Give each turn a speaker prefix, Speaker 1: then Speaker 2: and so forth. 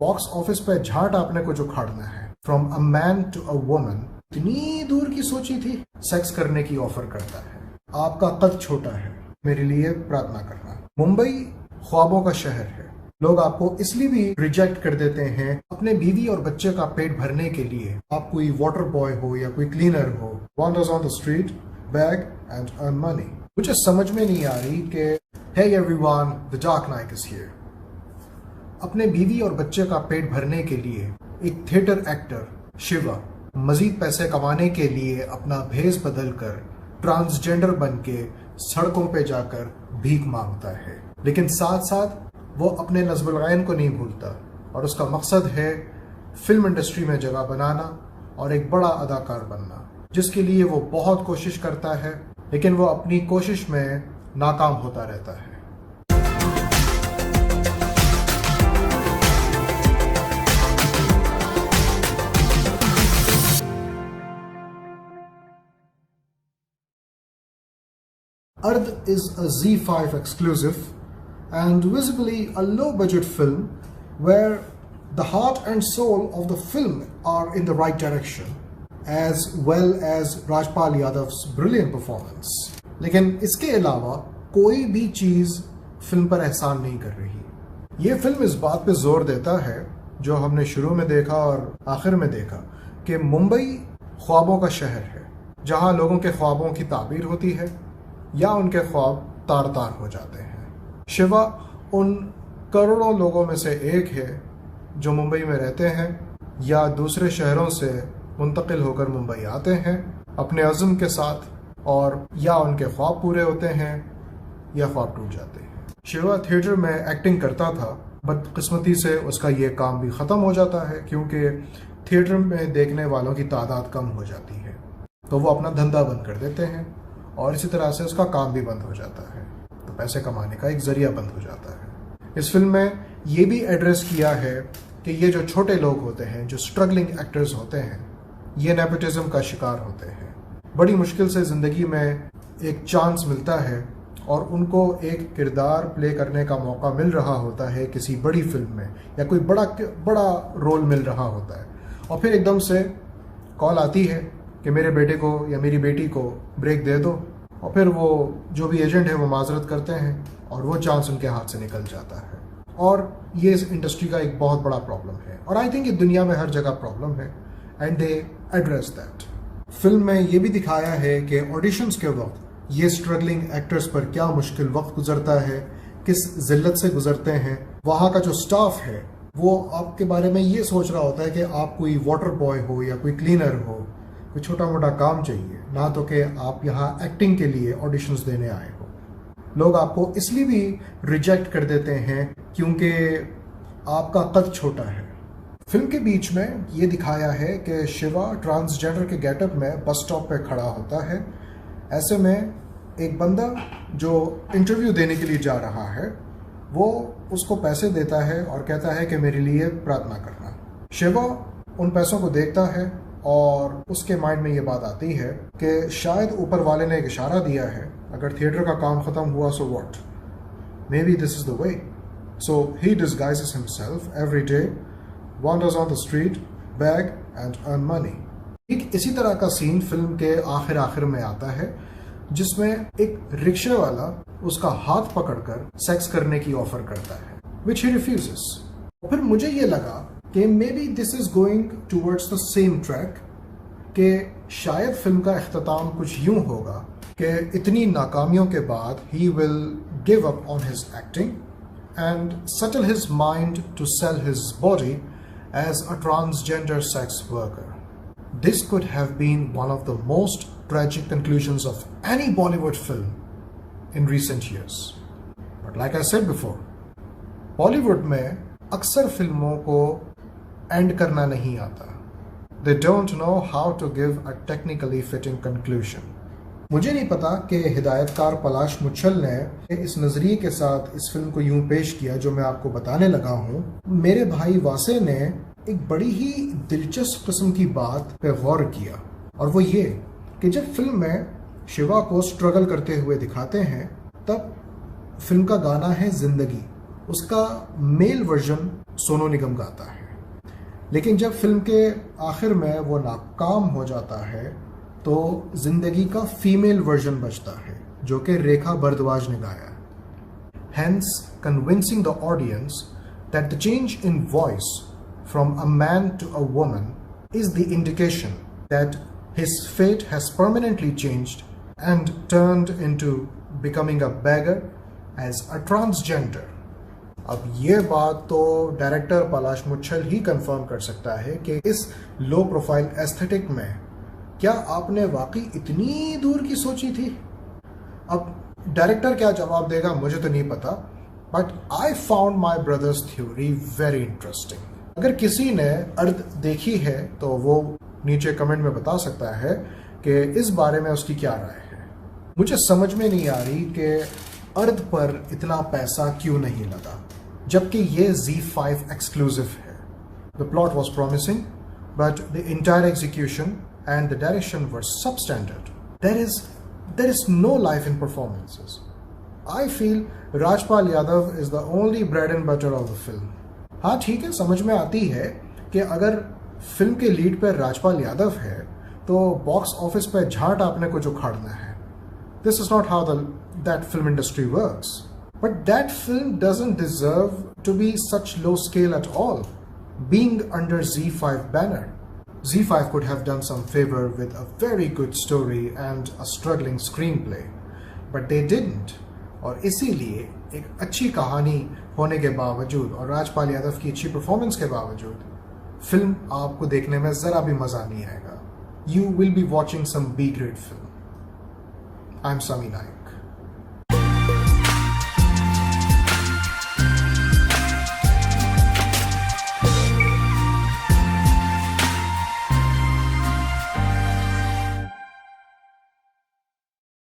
Speaker 1: Box office पे झाट आपने कुछ उखाड़ना है। From a man to a woman, इतनी दूर की सोची थी। सेक्स करने की ऑफर करता है। आपका कद छोटा है, मेरे लिए प्रार्थना करना। मुंबई ख्वाबों का शहर है। लोग आपको इसलिए भी रिजेक्ट कर देते हैं अपने बीवी और बच्चे का पेट भरने के लिए। आप कोई वाटर बॉय हो या कोई क्लीनर हो, wanders on the street, beg and earn money. मुझे समझ में नहीं आ रही कि hey everyone, the dark night is here. अपने बीवी और बच्चे का पेट भरने के लिए एक थिएटर एक्टर शिवा मजीद पैसे कमाने के लिए अपना भेष बदलकर ट्रांसजेंडर बन के सड़कों पे जाकर भीख मांगता है, लेकिन साथ साथ वो अपने नज़्मुल गैन को नहीं भूलता और उसका मकसद है फिल्म इंडस्ट्री में जगह बनाना और एक बड़ा अदाकार बनना, जिसके लिए वो बहुत कोशिश करता है, लेकिन वो अपनी कोशिश में नाकाम होता रहता है। Ardh is a Z5 exclusive and visibly a low-budget film where the heart and soul of the film are in the right direction, as well as Rajpal Yadav's brilliant performance. लेकिन इसके अलावा कोई भी चीज़ फिल्म पर एहसान नहीं कर रही। ये फिल्म इस बात पे जोर देता है, जो हमने शुरू में देखा और आखिर में देखा, कि मुंबई ख्वाबों का शहर है, जहाँ लोगों के ख्वाबों की ताबीर होती है या उनके ख्वाब तार तार हो जाते हैं। शिवा उन करोड़ों लोगों में से एक है जो मुंबई में रहते हैं या दूसरे शहरों से मुंतकिल होकर मुंबई आते हैं अपने अज़्म के साथ, और या उनके ख्वाब पूरे होते हैं या ख्वाब टूट जाते हैं। शिवा थिएटर में एक्टिंग करता था, बदकिस्मती से उसका ये काम भी ख़त्म हो जाता है क्योंकि थिएटर में देखने वालों की तादाद कम हो जाती है, तो वो अपना धंधा बंद कर देते हैं और इसी तरह से उसका काम भी बंद हो जाता है, तो पैसे कमाने का एक जरिया बंद हो जाता है। इस फिल्म में ये भी एड्रेस किया है कि ये जो छोटे लोग होते हैं, जो स्ट्रगलिंग एक्टर्स होते हैं, ये नेपोटिज्म का शिकार होते हैं। बड़ी मुश्किल से ज़िंदगी में एक चांस मिलता है और उनको एक किरदार प्ले करने का मौका मिल रहा होता है किसी बड़ी फिल्म में, या कोई बड़ा रोल मिल रहा होता है, और फिर एकदम से कॉल आती है कि मेरे बेटे को या मेरी बेटी को ब्रेक दे दो, और फिर वो जो भी एजेंट है वो माजरत करते हैं और वो चांस उनके हाथ से निकल जाता है। और ये इस इंडस्ट्री का एक बहुत बड़ा प्रॉब्लम है, और आई थिंक ये दुनिया में हर जगह प्रॉब्लम है, and they address that. Film में ये भी दिखाया है कि ऑडिशंस के वक्त ये स्ट्रगलिंग एक्टर्स पर क्या मुश्किल वक्त गुजरता है, किस जिल्लत से गुजरते हैं। वहाँ का जो स्टाफ है वो आपके बारे में ये सोच रहा होता है कि आप कोई वाटर बॉय हो या कोई क्लीनर हो, कोई छोटा मोटा काम चाहिए, ना तो कि आप यहाँ एक्टिंग के लिए ऑडिशंस देने आए हो। लोग आपको इसलिए भी रिजेक्ट कर देते हैं क्योंकि आपका कद छोटा है। फिल्म के बीच में ये दिखाया है कि शिवा ट्रांसजेंडर के गेटअप में बस स्टॉप पे खड़ा होता है। ऐसे में एक बंदा जो इंटरव्यू देने के लिए जा रहा है वो उसको पैसे देता है और कहता है कि मेरे लिए प्रार्थना करना। शिवा उन पैसों को देखता है और उसके माइंड में ये बात आती है कि शायद ऊपर वाले ने एक इशारा दिया है, अगर थिएटर का काम ख़त्म हुआ so what, maybe this is the way. So he disguises himself every day, wanders on the street, beg and earn money. ठीक इसी तरह का सीन फिल्म के आखिर में आता है, जिसमें एक रिक्शे वाला उसका हाथ पकड़कर सेक्स करने की ऑफर करता है, विच ही रिफ्यूजेस। फिर मुझे ये लगा कि may be this is going towards the same track, कि शायद फिल्म का इख्तिताम कुछ यूं होगा कि इतनी नाकामियों के बाद he will give up on his acting and settle his mind to sell his body as a transgender sex worker. This could have been one of the most tragic conclusions of any Bollywood film in recent years. But like I said before, Bollywood में अक्सर फिल्मों को and करना नहीं आता। They don't know how to give a technically fitting conclusion. मुझे नहीं पता कि हिदायतकार पलाश मुच्छल ने इस नज़रिए के साथ इस फिल्म को यूं पेश किया जो मैं आपको बताने लगा हूँ। मेरे भाई वासे ने एक बड़ी ही दिलचस्प किस्म की बात पे गौर किया, और वो ये कि जब फिल्म में शिवा को स्ट्रगल करते हुए दिखाते हैं, तब फिल्म का गाना है जिंदगी, उसका मेल वर्जन सोनू निगम गाता है। लेकिन जब फिल्म के आखिर में वो नाकाम हो जाता है तो जिंदगी का फीमेल वर्जन बजता है जो कि रेखा भारद्वाज ने गाया। Hence convincing the audience that the change in voice from a man to a woman is the indication that his fate has permanently changed and turned into becoming a beggar as a transgender. अब ये बात तो director Palash Muchhal ही confirm कर सकता है कि इस low profile aesthetic में क्या आपने वाकई इतनी दूर की सोची थी। अब डायरेक्टर क्या जवाब देगा मुझे तो नहीं पता, but I found my brothers theory very interesting. अगर किसी ने अर्थ देखी है तो वो नीचे कमेंट में बता सकता है कि इस बारे में उसकी क्या राय है। मुझे समझ में नहीं आ रही कि अर्थ पर इतना पैसा क्यों नहीं लगा जबकि ये Z5 एक्सक्लूसिव है। The plot was promising but the entire execution and the direction were substandard. There is no life in performances. I feel Rajpal Yadav is the only bread and butter of the film. हाँ ठीक है, समझ में आती है कि अगर film के लीड पर राजपाल यादव है तो बॉक्स ऑफिस पे झाट आपने कुछ उखाड़ना है। This is not how that film industry works. But that film doesn't deserve to be such low scale at all, being under Z5 banner. Z5 could have done some favor with a very good story and a struggling screenplay, but they didn't. और इसीलिए एक अच्छी कहानी होने के बावजूद और राजपाल यादव की अच्छी परफॉर्मेंस के बावजूद फिल्म आपको देखने में ज़रा भी मज़ा नहीं आएगा। You will be watching some B-grade film. I'm Sami Naik.